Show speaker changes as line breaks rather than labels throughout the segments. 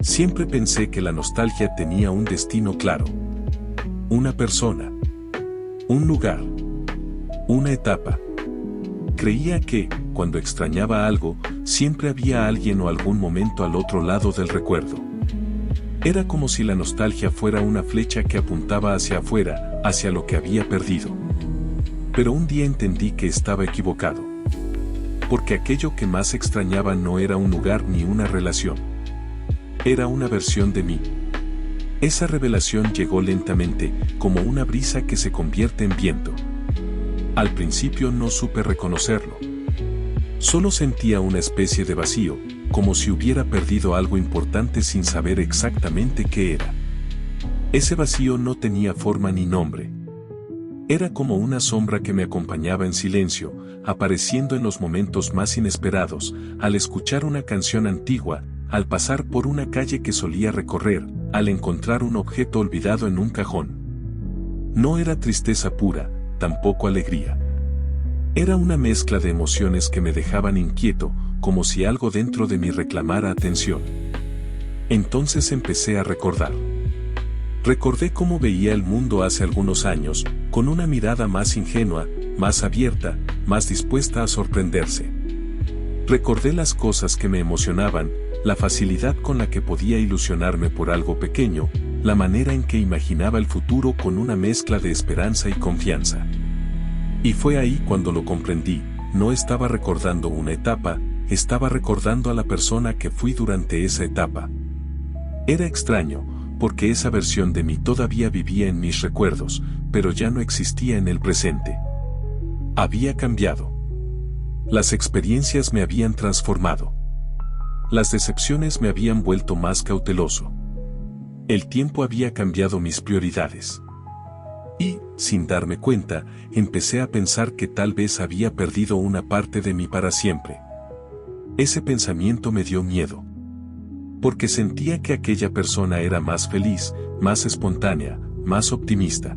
Siempre pensé que la nostalgia tenía un destino claro. Una persona. Un lugar. Una etapa. Creía que, cuando extrañaba algo, siempre había alguien o algún momento al otro lado del recuerdo. Era como si la nostalgia fuera una flecha que apuntaba hacia afuera, hacia lo que había perdido. Pero un día entendí que estaba equivocado. Porque aquello que más extrañaba no era un lugar ni una relación. Era una versión de mí. Esa revelación llegó lentamente, como una brisa que se convierte en viento. Al principio no supe reconocerlo. Solo sentía una especie de vacío, como si hubiera perdido algo importante sin saber exactamente qué era. Ese vacío no tenía forma ni nombre. Era como una sombra que me acompañaba en silencio, apareciendo en los momentos más inesperados, al escuchar una canción antigua, al pasar por una calle que solía recorrer, al encontrar un objeto olvidado en un cajón. No era tristeza pura, tampoco alegría. Era una mezcla de emociones que me dejaban inquieto, como si algo dentro de mí reclamara atención. Entonces empecé a recordar. Recordé cómo veía el mundo hace algunos años, con una mirada más ingenua, más abierta, más dispuesta a sorprenderse. Recordé las cosas que me emocionaban, la facilidad con la que podía ilusionarme por algo pequeño, la manera en que imaginaba el futuro con una mezcla de esperanza y confianza. Y fue ahí cuando lo comprendí, no estaba recordando una etapa, estaba recordando a la persona que fui durante esa etapa. Era extraño, porque esa versión de mí todavía vivía en mis recuerdos, pero ya no existía en el presente. Había cambiado. Las experiencias me habían transformado. Las decepciones me habían vuelto más cauteloso. El tiempo había cambiado mis prioridades. Y, sin darme cuenta, empecé a pensar que tal vez había perdido una parte de mí para siempre. Ese pensamiento me dio miedo. Porque sentía que aquella persona era más feliz, más espontánea, más optimista.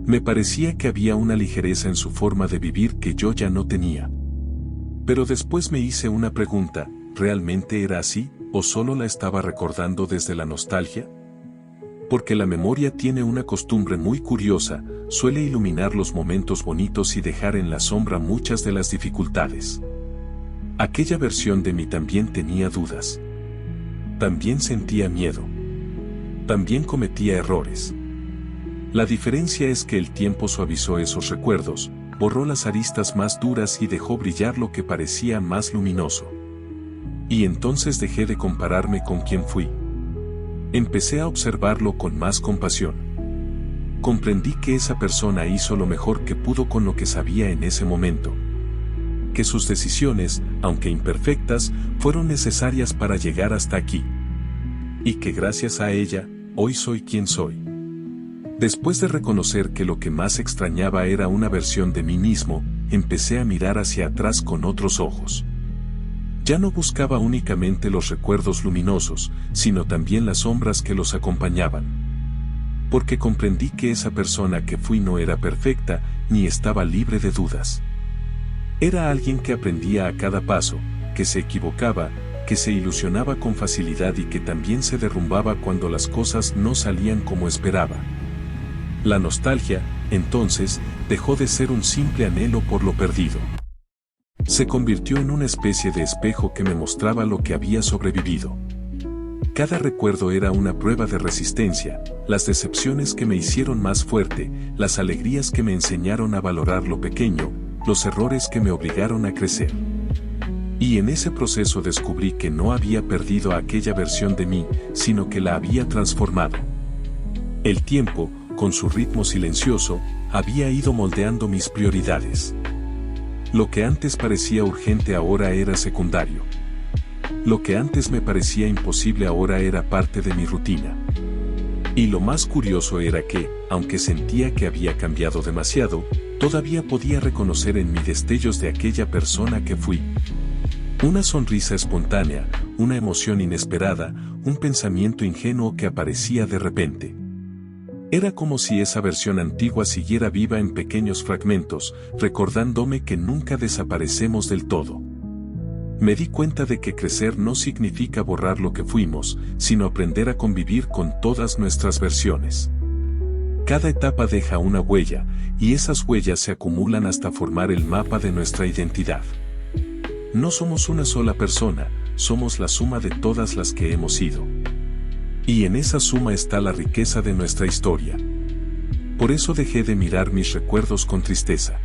Me parecía que había una ligereza en su forma de vivir que yo ya no tenía. Pero después me hice una pregunta, ¿realmente era así, o solo la estaba recordando desde la nostalgia? Porque la memoria tiene una costumbre muy curiosa, suele iluminar los momentos bonitos y dejar en la sombra muchas de las dificultades. Aquella versión de mí también tenía dudas. También sentía miedo. También cometía errores. La diferencia es que el tiempo suavizó esos recuerdos, borró las aristas más duras y dejó brillar lo que parecía más luminoso. Y entonces dejé de compararme con quien fui. Empecé a observarlo con más compasión. Comprendí que esa persona hizo lo mejor que pudo con lo que sabía en ese momento. Que sus decisiones, aunque imperfectas, fueron necesarias para llegar hasta aquí. Y que gracias a ella, hoy soy quien soy. Después de reconocer que lo que más extrañaba era una versión de mí mismo, empecé a mirar hacia atrás con otros ojos. Ya no buscaba únicamente los recuerdos luminosos, sino también las sombras que los acompañaban. Porque comprendí que esa persona que fui no era perfecta, ni estaba libre de dudas. Era alguien que aprendía a cada paso, que se equivocaba, que se ilusionaba con facilidad y que también se derrumbaba cuando las cosas no salían como esperaba. La nostalgia, entonces, dejó de ser un simple anhelo por lo perdido. Se convirtió en una especie de espejo que me mostraba lo que había sobrevivido. Cada recuerdo era una prueba de resistencia, las decepciones que me hicieron más fuerte, las alegrías que me enseñaron a valorar lo pequeño, los errores que me obligaron a crecer. Y en ese proceso descubrí que no había perdido a aquella versión de mí, sino que la había transformado. El tiempo, con su ritmo silencioso, había ido moldeando mis prioridades. Lo que antes parecía urgente ahora era secundario. Lo que antes me parecía imposible ahora era parte de mi rutina. Y lo más curioso era que, aunque sentía que había cambiado demasiado, todavía podía reconocer en mí destellos de aquella persona que fui. Una sonrisa espontánea, una emoción inesperada, un pensamiento ingenuo que aparecía de repente. Era como si esa versión antigua siguiera viva en pequeños fragmentos, recordándome que nunca desaparecemos del todo. Me di cuenta de que crecer no significa borrar lo que fuimos, sino aprender a convivir con todas nuestras versiones. Cada etapa deja una huella, y esas huellas se acumulan hasta formar el mapa de nuestra identidad. No somos una sola persona, somos la suma de todas las que hemos sido. Y en esa suma está la riqueza de nuestra historia. Por eso dejé de mirar mis recuerdos con tristeza.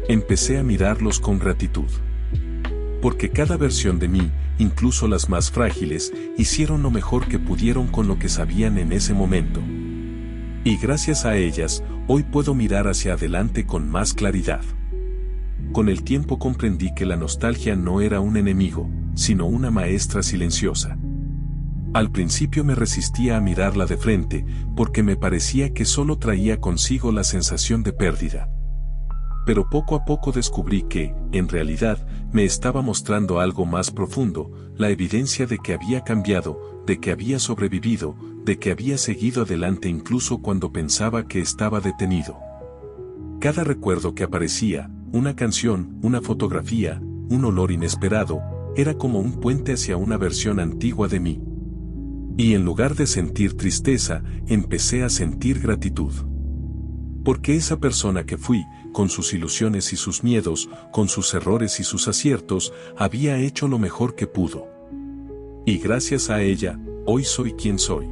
Empecé a mirarlos con gratitud. Porque cada versión de mí, incluso las más frágiles, hicieron lo mejor que pudieron con lo que sabían en ese momento. Y gracias a ellas, hoy puedo mirar hacia adelante con más claridad. Con el tiempo comprendí que la nostalgia no era un enemigo, sino una maestra silenciosa. Al principio me resistía a mirarla de frente, porque me parecía que solo traía consigo la sensación de pérdida. Pero poco a poco descubrí que, en realidad, me estaba mostrando algo más profundo, la evidencia de que había cambiado, de que había sobrevivido, de que había seguido adelante incluso cuando pensaba que estaba detenido. Cada recuerdo que aparecía, una canción, una fotografía, un olor inesperado, era como un puente hacia una versión antigua de mí. Y en lugar de sentir tristeza, empecé a sentir gratitud. Porque esa persona que fui, con sus ilusiones y sus miedos, con sus errores y sus aciertos, había hecho lo mejor que pudo. Y gracias a ella, hoy soy quien soy.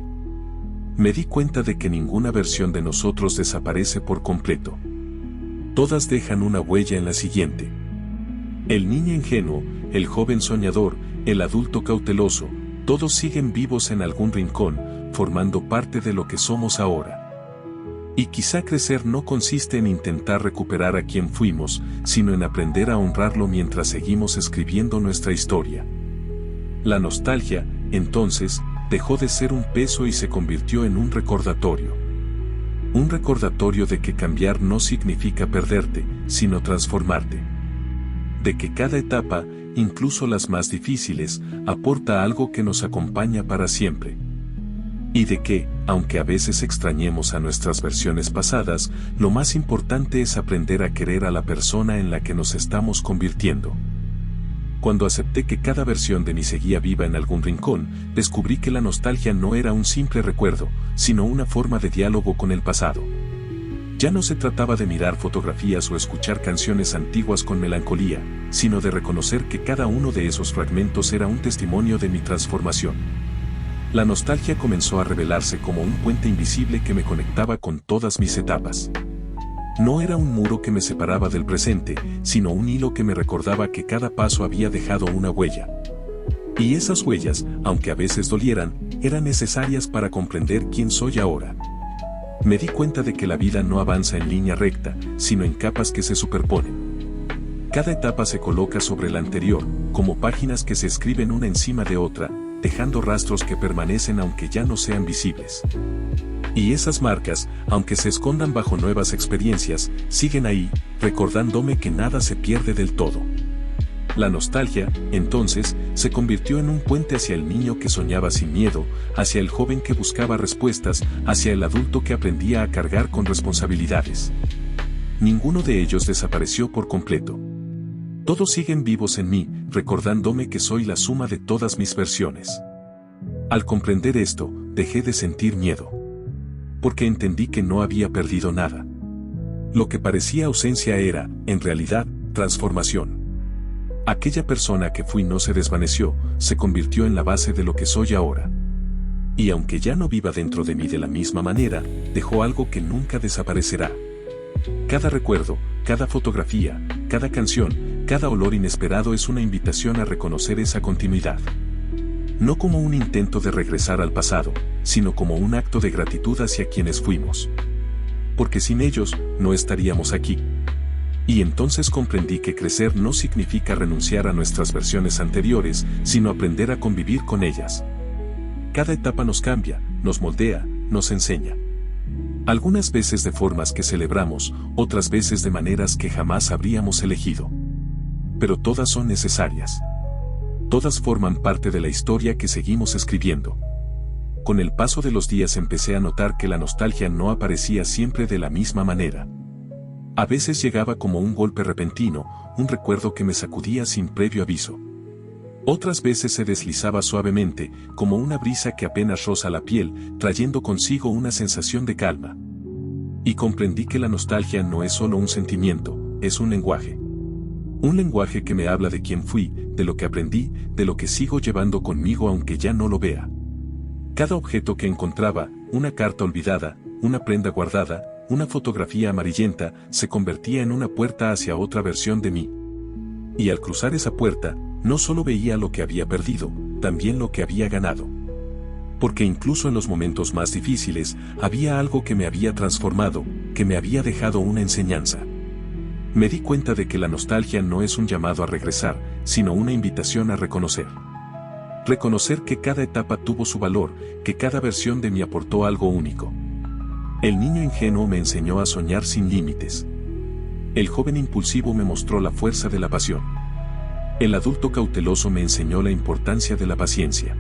Me di cuenta de que ninguna versión de nosotros desaparece por completo. Todas dejan una huella en la siguiente. El niño ingenuo, el joven soñador, el adulto cauteloso, todos siguen vivos en algún rincón, formando parte de lo que somos ahora. Y quizá crecer no consiste en intentar recuperar a quien fuimos, sino en aprender a honrarlo mientras seguimos escribiendo nuestra historia. La nostalgia, entonces, dejó de ser un peso y se convirtió en un recordatorio. Un recordatorio de que cambiar no significa perderte, sino transformarte. De que cada etapa, incluso las más difíciles, aporta algo que nos acompaña para siempre. Y de que, aunque a veces extrañemos a nuestras versiones pasadas, lo más importante es aprender a querer a la persona en la que nos estamos convirtiendo. Cuando acepté que cada versión de mí seguía viva en algún rincón, descubrí que la nostalgia no era un simple recuerdo, sino una forma de diálogo con el pasado. Ya no se trataba de mirar fotografías o escuchar canciones antiguas con melancolía, sino de reconocer que cada uno de esos fragmentos era un testimonio de mi transformación. La nostalgia comenzó a revelarse como un puente invisible que me conectaba con todas mis etapas. No era un muro que me separaba del presente, sino un hilo que me recordaba que cada paso había dejado una huella. Y esas huellas, aunque a veces dolieran, eran necesarias para comprender quién soy ahora. Me di cuenta de que la vida no avanza en línea recta, sino en capas que se superponen. Cada etapa se coloca sobre la anterior, como páginas que se escriben una encima de otra, dejando rastros que permanecen aunque ya no sean visibles. Y esas marcas, aunque se escondan bajo nuevas experiencias, siguen ahí, recordándome que nada se pierde del todo. La nostalgia, entonces, se convirtió en un puente hacia el niño que soñaba sin miedo, hacia el joven que buscaba respuestas, hacia el adulto que aprendía a cargar con responsabilidades. Ninguno de ellos desapareció por completo. Todos siguen vivos en mí, recordándome que soy la suma de todas mis versiones. Al comprender esto, dejé de sentir miedo. Porque entendí que no había perdido nada. Lo que parecía ausencia era, en realidad, transformación. Aquella persona que fui no se desvaneció, se convirtió en la base de lo que soy ahora. Y aunque ya no viva dentro de mí de la misma manera, dejó algo que nunca desaparecerá. Cada recuerdo, cada fotografía, cada canción, cada olor inesperado es una invitación a reconocer esa continuidad. No como un intento de regresar al pasado, sino como un acto de gratitud hacia quienes fuimos. Porque sin ellos, no estaríamos aquí. Y entonces comprendí que crecer no significa renunciar a nuestras versiones anteriores, sino aprender a convivir con ellas. Cada etapa nos cambia, nos moldea, nos enseña. Algunas veces de formas que celebramos, otras veces de maneras que jamás habríamos elegido. Pero todas son necesarias. Todas forman parte de la historia que seguimos escribiendo. Con el paso de los días empecé a notar que la nostalgia no aparecía siempre de la misma manera. A veces llegaba como un golpe repentino, un recuerdo que me sacudía sin previo aviso. Otras veces se deslizaba suavemente, como una brisa que apenas roza la piel, trayendo consigo una sensación de calma. Y comprendí que la nostalgia no es solo un sentimiento, es un lenguaje. Un lenguaje que me habla de quién fui, de lo que aprendí, de lo que sigo llevando conmigo aunque ya no lo vea. Cada objeto que encontraba, una carta olvidada, una prenda guardada, una fotografía amarillenta, se convertía en una puerta hacia otra versión de mí. Y al cruzar esa puerta, no solo veía lo que había perdido, también lo que había ganado. Porque incluso en los momentos más difíciles, había algo que me había transformado, que me había dejado una enseñanza. Me di cuenta de que la nostalgia no es un llamado a regresar, sino una invitación a reconocer. Reconocer que cada etapa tuvo su valor, que cada versión de mí aportó algo único. El niño ingenuo me enseñó a soñar sin límites. El joven impulsivo me mostró la fuerza de la pasión. El adulto cauteloso me enseñó la importancia de la paciencia.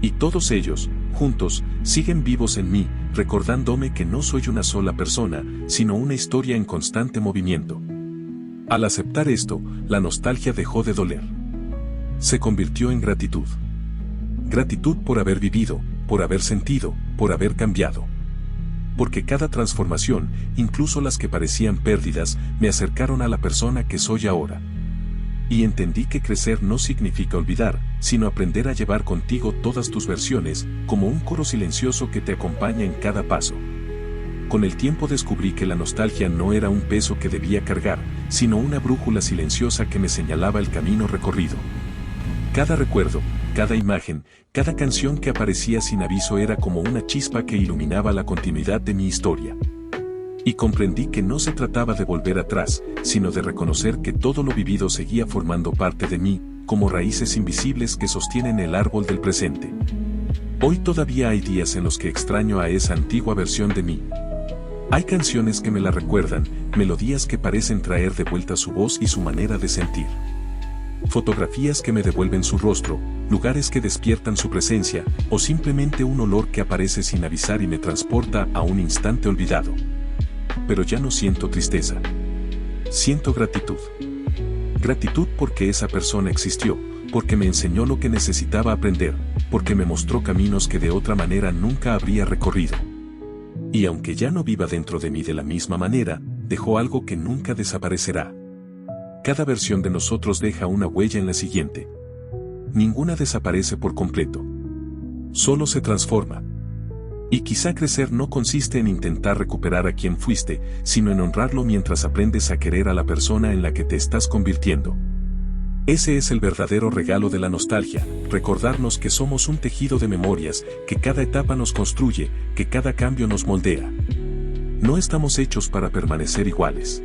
Y todos ellos, juntos, siguen vivos en mí, recordándome que no soy una sola persona, sino una historia en constante movimiento. Al aceptar esto, la nostalgia dejó de doler. Se convirtió en gratitud. Gratitud por haber vivido, por haber sentido, por haber cambiado. Porque cada transformación, incluso las que parecían pérdidas, me acercaron a la persona que soy ahora. Y entendí que crecer no significa olvidar, sino aprender a llevar contigo todas tus versiones, como un coro silencioso que te acompaña en cada paso. Con el tiempo descubrí que la nostalgia no era un peso que debía cargar, sino una brújula silenciosa que me señalaba el camino recorrido. Cada recuerdo, cada imagen, cada canción que aparecía sin aviso era como una chispa que iluminaba la continuidad de mi historia. Y comprendí que no se trataba de volver atrás, sino de reconocer que todo lo vivido seguía formando parte de mí, como raíces invisibles que sostienen el árbol del presente. Hoy todavía hay días en los que extraño a esa antigua versión de mí. Hay canciones que me la recuerdan, melodías que parecen traer de vuelta su voz y su manera de sentir. Fotografías que me devuelven su rostro, lugares que despiertan su presencia, o simplemente un olor que aparece sin avisar y me transporta a un instante olvidado. Pero ya no siento tristeza. Siento gratitud. Gratitud porque esa persona existió, porque me enseñó lo que necesitaba aprender, porque me mostró caminos que de otra manera nunca habría recorrido. Y aunque ya no viva dentro de mí de la misma manera, dejó algo que nunca desaparecerá. Cada versión de nosotros deja una huella en la siguiente. Ninguna desaparece por completo. Solo se transforma. Y quizá crecer no consiste en intentar recuperar a quien fuiste, sino en honrarlo mientras aprendes a querer a la persona en la que te estás convirtiendo. Ese es el verdadero regalo de la nostalgia, recordarnos que somos un tejido de memorias, que cada etapa nos construye, que cada cambio nos moldea. No estamos hechos para permanecer iguales.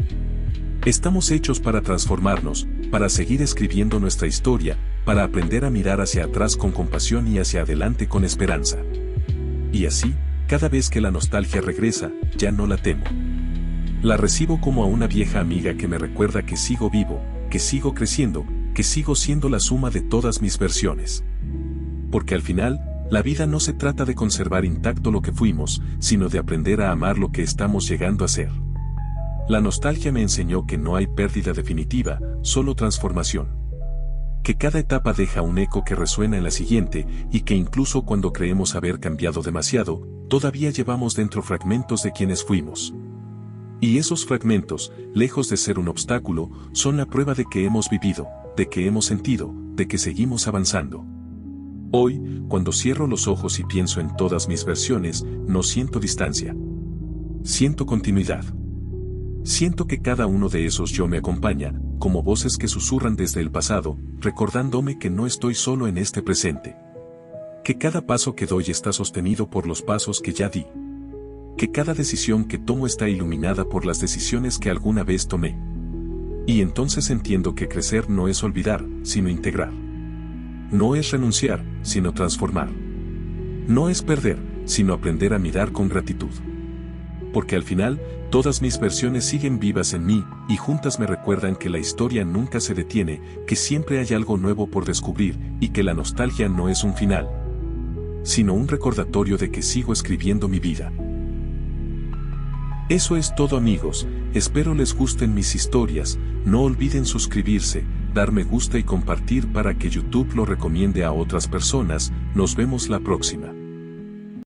Estamos hechos para transformarnos, para seguir escribiendo nuestra historia, para aprender a mirar hacia atrás con compasión y hacia adelante con esperanza. Y así, cada vez que la nostalgia regresa, ya no la temo. La recibo como a una vieja amiga que me recuerda que sigo vivo, que sigo creciendo, que sigo siendo la suma de todas mis versiones. Porque al final, la vida no se trata de conservar intacto lo que fuimos, sino de aprender a amar lo que estamos llegando a ser. La nostalgia me enseñó que no hay pérdida definitiva, solo transformación. Que cada etapa deja un eco que resuena en la siguiente, y que incluso cuando creemos haber cambiado demasiado, todavía llevamos dentro fragmentos de quienes fuimos. Y esos fragmentos, lejos de ser un obstáculo, son la prueba de que hemos vivido, de que hemos sentido, de que seguimos avanzando. Hoy, cuando cierro los ojos y pienso en todas mis versiones, no siento distancia. Siento continuidad. Siento que cada uno de esos yo me acompaña, como voces que susurran desde el pasado, recordándome que no estoy solo en este presente. Que cada paso que doy está sostenido por los pasos que ya di. Que cada decisión que tomo está iluminada por las decisiones que alguna vez tomé. Y entonces entiendo que crecer no es olvidar, sino integrar. No es renunciar, sino transformar. No es perder, sino aprender a mirar con gratitud. Porque al final, todas mis versiones siguen vivas en mí, y juntas me recuerdan que la historia nunca se detiene, que siempre hay algo nuevo por descubrir, y que la nostalgia no es un final, sino un recordatorio de que sigo escribiendo mi vida. Eso es todo, amigos, espero les gusten mis historias, no olviden suscribirse, dar me gusta y compartir para que YouTube lo recomiende a otras personas. Nos vemos la próxima.